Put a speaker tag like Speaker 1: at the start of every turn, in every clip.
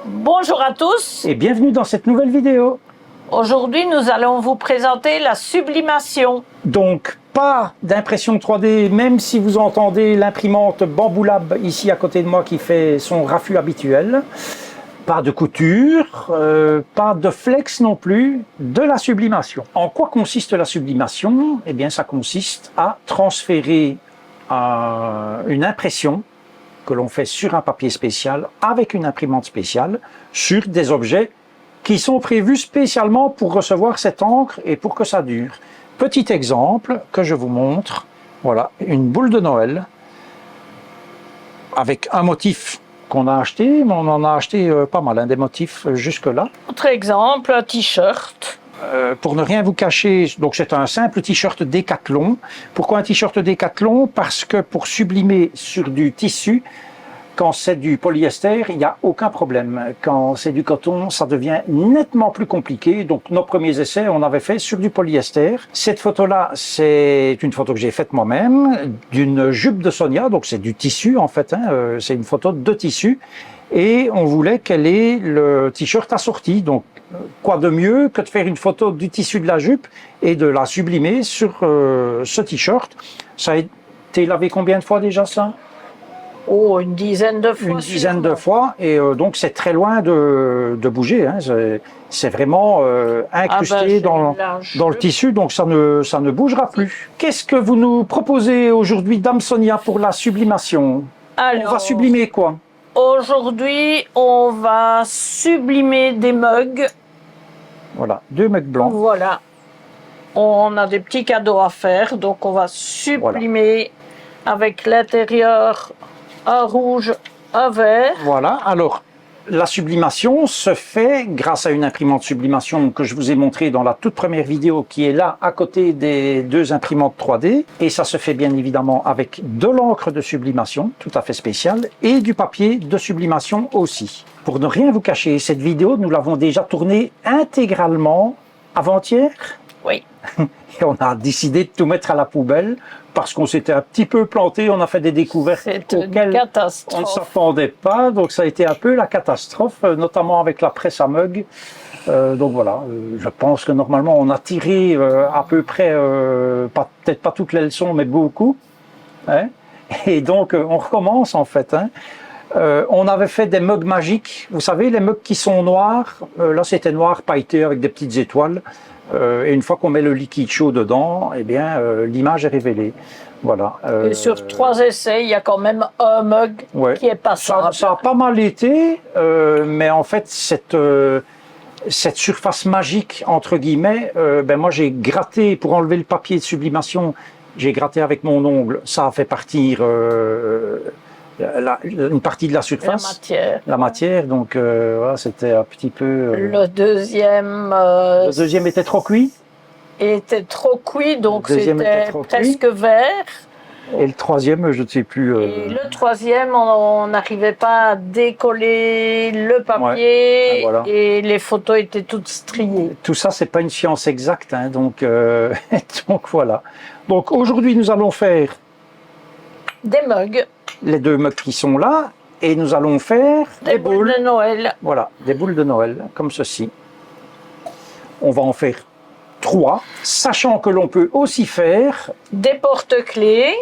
Speaker 1: Bonjour à tous.
Speaker 2: Et bienvenue dans cette nouvelle vidéo.
Speaker 1: Aujourd'hui, nous allons vous présenter la sublimation.
Speaker 2: Donc, pas d'impression 3D, même si vous entendez l'imprimante Bamboo Lab ici à côté de moi qui fait son raffut habituel. Pas de couture, pas de flex non plus, de la sublimation. En quoi consiste la sublimation? Eh bien, ça consiste à transférer une impression que l'on fait sur un papier spécial avec une imprimante spéciale sur des objets qui sont prévus spécialement pour recevoir cette encre et pour que ça dure. Petit exemple que je vous montre, voilà, une boule de Noël avec un motif qu'on a acheté, mais on en a acheté pas mal, des motifs jusque-là.
Speaker 1: Autre exemple, un t-shirt.
Speaker 2: Pour ne rien vous cacher, donc c'est un simple t-shirt Décathlon. Pourquoi un t-shirt Décathlon? Parce que pour sublimer sur du tissu, quand c'est du polyester, il n'y a aucun problème. Quand c'est du coton, ça devient nettement plus compliqué. Donc nos premiers essais, on avait fait sur du polyester. Cette photo-là, c'est une photo que j'ai faite moi-même, d'une jupe de Sonia, donc c'est du tissu en fait, c'est une photo de tissu. Et on voulait qu'elle ait le t-shirt assorti. Donc quoi de mieux que de faire une photo du tissu de la jupe et de la sublimer sur ce t-shirt. Ça a été lavé combien de fois déjà ça?
Speaker 1: Oh, une dizaine de fois.
Speaker 2: Une dizaine de fois, et donc c'est très loin de bouger. C'est vraiment incrusté dans le tissu, donc ça ne bougera plus. Qu'est-ce que vous nous proposez aujourd'hui, Dame Sonia, pour la sublimation?
Speaker 1: Alors,
Speaker 2: on va sublimer quoi?
Speaker 1: Aujourd'hui, on va sublimer des mugs.
Speaker 2: Voilà, 2 mugs blancs.
Speaker 1: Voilà. On a des petits cadeaux à faire, donc on va sublimer avec l'intérieur un rouge, un vert.
Speaker 2: Voilà, alors la sublimation se fait grâce à une imprimante sublimation que je vous ai montré dans la toute première vidéo qui est là à côté des 2 imprimantes 3D. Et ça se fait bien évidemment avec de l'encre de sublimation, tout à fait spéciale, et du papier de sublimation aussi. Pour ne rien vous cacher, cette vidéo, nous l'avons déjà tournée intégralement avant-hier.
Speaker 1: Oui.
Speaker 2: Et on a décidé de tout mettre à la poubelle parce qu'on s'était un petit peu planté, on a fait des découvertes auxquelles on ne s'attendait pas, donc ça a été un peu la catastrophe, notamment avec la presse à mug. Donc voilà, je pense que normalement on a tiré à peu près, peut-être pas toutes les leçons, mais beaucoup. Et donc on recommence en fait. On avait fait des mugs magiques, vous savez, les mugs qui sont noirs, là c'était noir pailleté avec des petites étoiles. Et une fois qu'on met le liquide chaud dedans, eh bien, l'image est révélée. Voilà.
Speaker 1: Et sur 3 essais, il y a quand même un mug qui est passable.
Speaker 2: Ça a pas mal été, mais en fait, cette surface magique, entre guillemets, ben moi j'ai gratté, pour enlever le papier de sublimation, j'ai gratté avec mon ongle, ça a fait partir une partie de la surface, la matière, donc voilà, c'était un petit peu.
Speaker 1: Le deuxième
Speaker 2: était trop cuit.
Speaker 1: Était trop cuit, donc c'était presque vert.
Speaker 2: Et le troisième, je ne sais plus.
Speaker 1: Et le troisième, on n'arrivait pas à décoller le papier, voilà. Et les photos étaient toutes striées.
Speaker 2: Tout ça, c'est pas une science exacte, donc donc voilà. Donc aujourd'hui, nous allons faire
Speaker 1: des mugs.
Speaker 2: Les 2 mugs qui sont là, et nous allons faire
Speaker 1: des boules de Noël.
Speaker 2: Voilà, des boules de Noël, comme ceci. On va en faire 3, sachant que l'on peut aussi faire
Speaker 1: des porte-clés,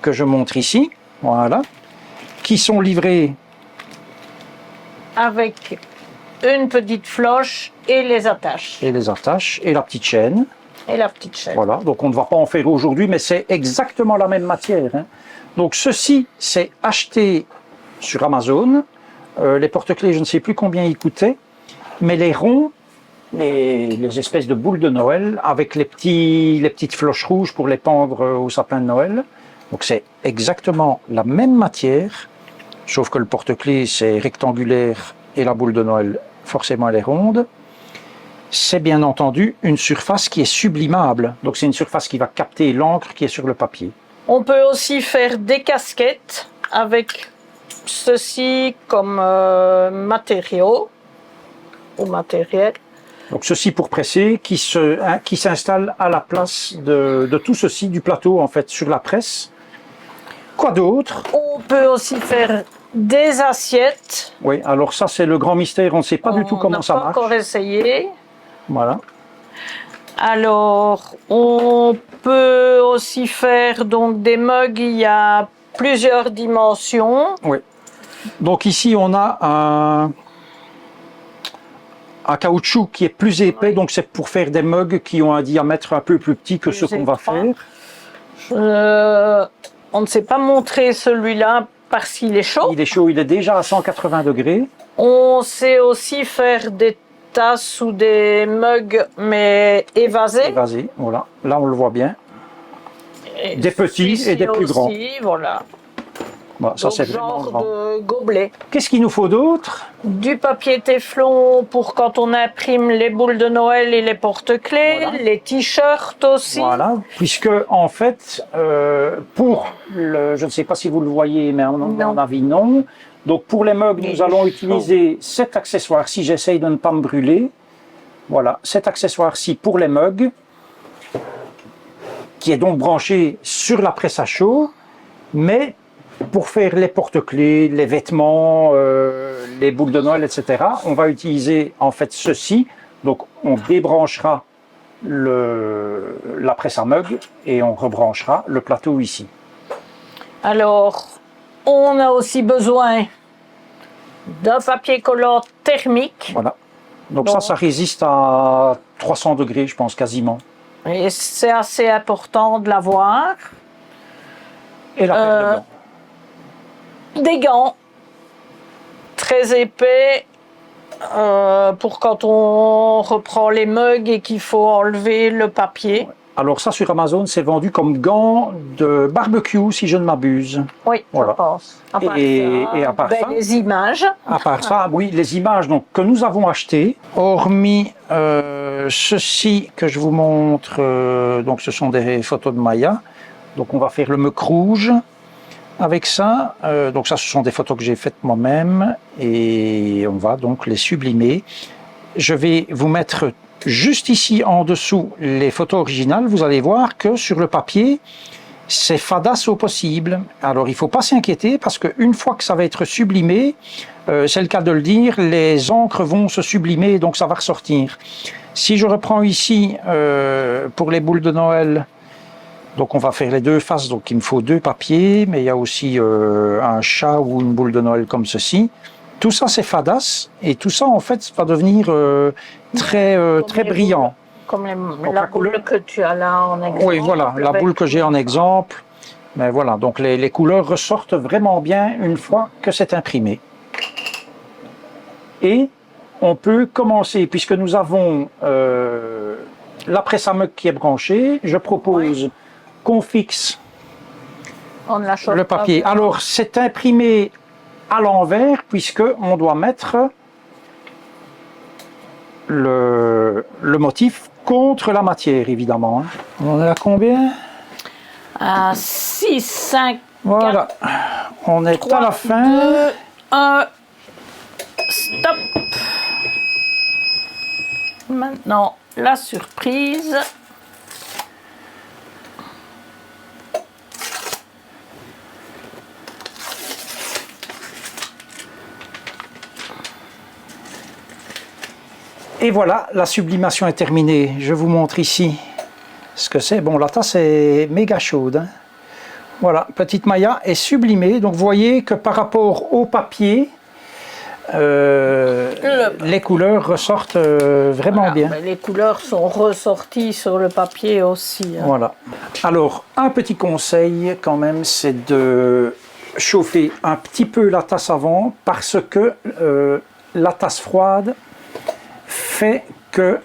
Speaker 2: que je montre ici, voilà, qui sont livrés
Speaker 1: avec une petite floche et les attaches.
Speaker 2: Et les attaches, et la petite chaîne.
Speaker 1: Et la petite chaîne.
Speaker 2: Voilà, donc on ne va pas en faire aujourd'hui, mais c'est exactement la même matière. Donc ceci, c'est acheté sur Amazon. Les porte-clés, je ne sais plus combien ils coûtaient, mais les ronds, les espèces de boules de Noël, avec les petites floches rouges pour les pendre au sapin de Noël. Donc c'est exactement la même matière, sauf que le porte-clés, c'est rectangulaire et la boule de Noël, forcément, elle est ronde. C'est bien entendu une surface qui est sublimable. Donc c'est une surface qui va capter l'encre qui est sur le papier.
Speaker 1: On peut aussi faire des casquettes avec ceci comme matériau ou matériel.
Speaker 2: Donc ceci pour presser, qui s'installe à la place de tout ceci, du plateau en fait, sur la presse. Quoi d'autre?
Speaker 1: On peut aussi faire des assiettes.
Speaker 2: Oui, alors ça c'est le grand mystère, on ne sait pas du tout comment ça
Speaker 1: On n'a
Speaker 2: marche.
Speaker 1: pas encore essayé.
Speaker 2: Voilà.
Speaker 1: Alors, on peut aussi faire donc des mugs, il y a plusieurs dimensions.
Speaker 2: Oui. Donc ici on a un caoutchouc qui est plus épais, donc c'est pour faire des mugs qui ont un diamètre un peu plus petit que ce qu'on va faire.
Speaker 1: On ne sait pas montrer celui-là parce qu'il est chaud.
Speaker 2: Il est chaud, il est déjà à 180 degrés.
Speaker 1: On sait aussi faire des tasses ou des mugs, mais évasés.
Speaker 2: Vas-y, voilà. Là, on le voit bien.
Speaker 1: Et
Speaker 2: Des petits
Speaker 1: ici
Speaker 2: et des plus grands.
Speaker 1: aussi, voilà.
Speaker 2: Bon, ça,
Speaker 1: Donc,
Speaker 2: c'est vraiment
Speaker 1: genre
Speaker 2: grand.
Speaker 1: de gobelet.
Speaker 2: Qu'est-ce qu'il nous faut d'autre?
Speaker 1: Du papier téflon pour quand on imprime les boules de Noël et les porte-clés,
Speaker 2: Voilà.
Speaker 1: les t-shirts aussi.
Speaker 2: Voilà, puisque en fait, pour le, je ne sais pas si vous le voyez, mais à mon avis non. Donc pour les mugs, nous allons utiliser cet accessoire-ci. J'essaye de ne pas me brûler. Voilà, cet accessoire-ci pour les mugs, qui est donc branché sur la presse à chaud, mais pour faire les porte-clés, les vêtements, les boules de Noël, etc., on va utiliser en fait ceci. Donc on débranchera la presse à mug et on rebranchera le plateau ici.
Speaker 1: Alors, on a aussi besoin d'un papier collant thermique.
Speaker 2: Voilà. Donc ça résiste à 300 degrés, je pense, quasiment.
Speaker 1: Et c'est assez important de l'avoir.
Speaker 2: Et la paire de gants.
Speaker 1: Des gants très épais pour quand on reprend les mugs et qu'il faut enlever le papier.
Speaker 2: Alors ça, sur Amazon, c'est vendu comme gants de barbecue, si je ne m'abuse.
Speaker 1: Oui,
Speaker 2: voilà.
Speaker 1: Je pense. À part
Speaker 2: et à part ça,
Speaker 1: les images.
Speaker 2: À part ça, oui, les images donc, que nous avons achetées, hormis ceci que je vous montre, donc ce sont des photos de Maya. Donc on va faire le mug rouge avec ça. Donc ça, ce sont des photos que j'ai faites moi-même et on va donc les sublimer. Je vais vous mettre juste ici en dessous les photos originales. Vous allez voir que sur le papier, c'est fadasse au possible. Alors il ne faut pas s'inquiéter parce qu'une fois que ça va être sublimé, c'est le cas de le dire, les encres vont se sublimer, donc ça va ressortir. Si je reprends ici pour les boules de Noël, donc on va faire les deux faces, donc il me faut deux papiers, mais il y a aussi un chat ou une boule de Noël comme ceci. Tout ça c'est fadasse et tout ça en fait va devenir très brillant.
Speaker 1: Comme la boule que tu as là en exemple.
Speaker 2: Oui, voilà, la boule que j'ai en exemple. Mais voilà, donc les couleurs ressortent vraiment bien une fois que c'est imprimé. Et on peut commencer, puisque nous avons la presse à mug qui est branchée, je propose qu'on fixe le papier. Alors, c'est imprimé à l'envers, puisqu'on doit mettre le motif contre la matière, évidemment. On est à combien?
Speaker 1: À 6, 5,
Speaker 2: voilà.
Speaker 1: 4,
Speaker 2: on est 3, à la fin.
Speaker 1: 2, 1, stop. Maintenant, la surprise.
Speaker 2: Et voilà, la sublimation est terminée. Je vous montre ici ce que c'est. Bon, la tasse est méga chaude. Hein. Voilà, petite Maya est sublimée. Donc, vous voyez que par rapport au papier, les couleurs ressortent vraiment bien.
Speaker 1: Les couleurs sont ressorties sur le papier aussi. Hein.
Speaker 2: Voilà. Alors, un petit conseil quand même, c'est de chauffer un petit peu la tasse avant parce que la tasse froide fait que,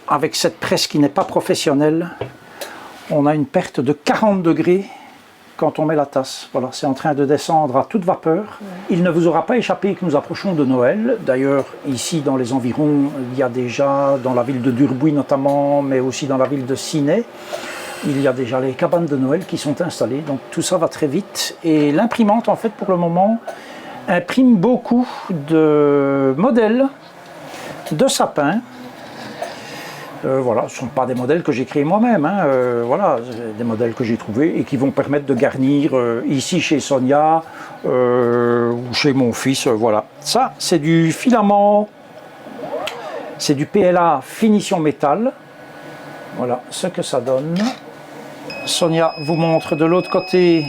Speaker 2: avec cette presse qui n'est pas professionnelle, on a une perte de 40 degrés quand on met la tasse. Voilà, c'est en train de descendre à toute vapeur. Il ne vous aura pas échappé que nous approchons de Noël. D'ailleurs, ici dans les environs, il y a déjà, dans la ville de Durbuy notamment, mais aussi dans la ville de Ciney, il y a déjà les cabanes de Noël qui sont installées. Donc tout ça va très vite. Et l'imprimante, en fait, pour le moment, imprime beaucoup de modèles de sapins. Voilà, ce ne sont pas des modèles que j'ai créés moi-même, hein, voilà, des modèles que j'ai trouvés et qui vont permettre de garnir ici chez Sonia, ou chez mon fils, voilà. Ça, c'est du filament, c'est du PLA finition métal. Voilà ce que ça donne. Sonia vous montre de l'autre côté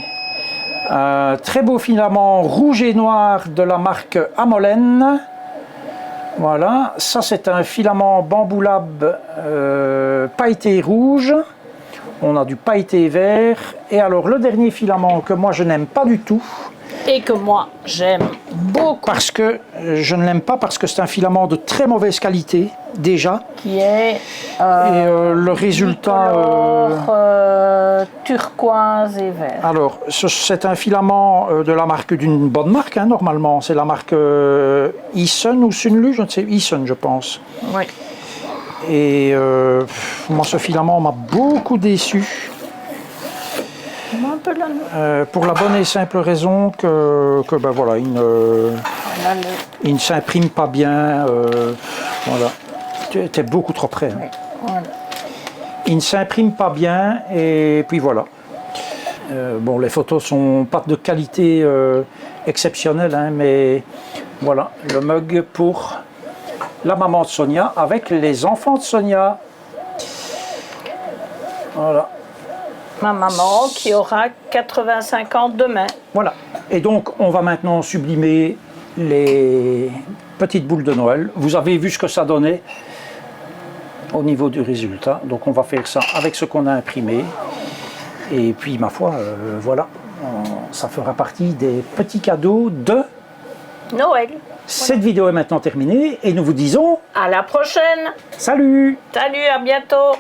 Speaker 2: un très beau filament rouge et noir de la marque Amolen. Voilà, ça c'est un filament Bamboo Lab pailleté rouge. On a du pailleté vert. Et alors le dernier filament que moi je n'aime pas du tout.
Speaker 1: Et que moi, j'aime beaucoup.
Speaker 2: Parce que je ne l'aime pas parce que c'est un filament de très mauvaise qualité déjà.
Speaker 1: Qui est
Speaker 2: Et le résultat...
Speaker 1: turquoise et vert.
Speaker 2: Alors, c'est un filament de la marque, d'une bonne marque, hein, normalement. C'est la marque Eason ou Sunlu, je ne sais, Eason, je pense.
Speaker 1: Oui.
Speaker 2: Et moi, ce filament m'a beaucoup déçu.
Speaker 1: Un peu là.
Speaker 2: Pour la bonne et simple raison que ben voilà, il ne s'imprime pas bien. Voilà. Tu étais beaucoup trop près. Hein.
Speaker 1: Oui, voilà.
Speaker 2: Il ne s'imprime pas bien et puis voilà. Bon, les photos sont pas de qualité exceptionnelle, hein, mais voilà, le mug pour la maman de Sonia avec les enfants de Sonia. Voilà.
Speaker 1: Ma maman qui aura 85 ans demain.
Speaker 2: Voilà. Et donc, on va maintenant sublimer les petites boules de Noël. Vous avez vu ce que ça donnait au niveau du résultat. Donc, on va faire ça avec ce qu'on a imprimé. Et puis, ma foi, voilà, ça fera partie des petits cadeaux de
Speaker 1: Noël.
Speaker 2: Cette vidéo est maintenant terminée et nous vous disons
Speaker 1: À la prochaine.
Speaker 2: salut!
Speaker 1: Salut, à bientôt.